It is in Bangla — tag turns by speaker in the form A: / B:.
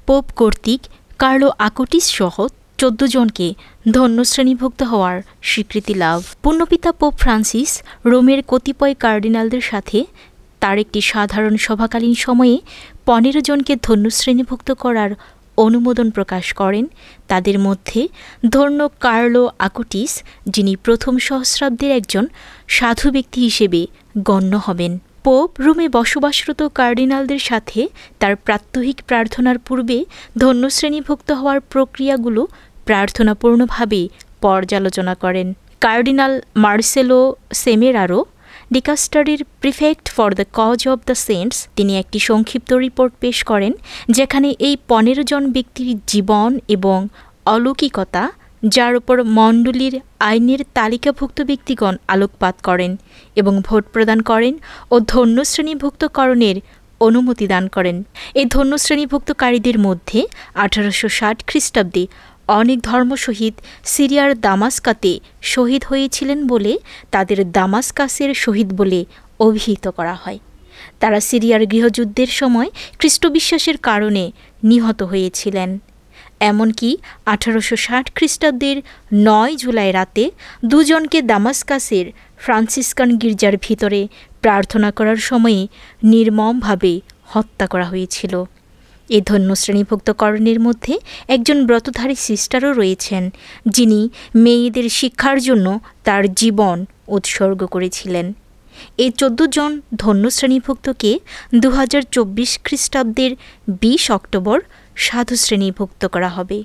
A: পোপ কর্তৃক কার্লো আকুটিস সহ 14 জনকে ধন্য শ্রেণীভুক্ত হওয়ার স্বীকৃতি লাভ। পুণ্যপিতা পোপ ফ্রান্সিস রোমের কতিপয় কার্ডিনালদের সাথে তার একটি সাধারণ সভাকালীন সময়ে 15 জনকে ধন্য শ্রেণীভুক্ত করার অনুমোদন প্রকাশ করেন। তাদের মধ্যে ধন্য কার্লো আকুটিস, যিনি প্রথম সহস্রাব্দের একজন সাধু ব্যক্তি হিসেবে গণ্য হবেন। পোপ রোমে বসবাসরত কার্ডিনালদের সাথে তার প্রাত্যহিক প্রার্থনার পূর্বে ধন্য শ্রেণীভুক্ত হওয়ার প্রক্রিয়াগুলো প্রার্থনাপূর্ণভাবে পর্যালোচনা করেন। কার্ডিনাল মার্সেলো সেমেরারো, ডিকাস্টারির prefect for the cause of the saints, তিনি একটি সংক্ষিপ্ত রিপোর্ট পেশ করেন যেখানে এই 15 জন ব্যক্তির জীবন এবং অলৌকিকতা, যার উপর মণ্ডলীর আইনের তালিকাভুক্ত ব্যক্তিগণ আলোকপাত করেন এবং ভোট প্রদান করেন ও ধন্য শ্রেণীভুক্তকরণের অনুমতি দান করেন। এই ধন্য শ্রেণীভুক্তকারীদের মধ্যে 1860 খ্রিস্টাব্দে অনেক ধর্মশহীদ সিরিয়ার দামাস্কাতে শহীদ হয়েছিলেন বলে তাদের দামাস্কাসের শহীদ বলে অভিহিত করা হয়। তারা সিরিয়ার গৃহযুদ্ধের সময় খ্রিস্টবিশ্বাসের কারণে নিহত হয়েছিলেন। এমনকি 1860 খ্রিস্টাব্দের 9 জুলাই রাতে 2 জনকে দামাস্কাসের ফ্রান্সিসকান গির্জার ভিতরে প্রার্থনা করার সময়ে নির্মমভাবে হত্যা করা হয়েছিল। এই ধন্য শ্রেণীভুক্তকরণের মধ্যে একজন ব্রতধারী সিস্টারও রয়েছেন, যিনি মেয়েদের শিক্ষার জন্য তার জীবন উৎসর্গ করেছিলেন। এই 14 জন ধন্য শ্রেণীভুক্তকে 2024 খ্রিস্টাব্দের 20 অক্টোবর সাধু শ্রেণীভুক্ত করা হবে।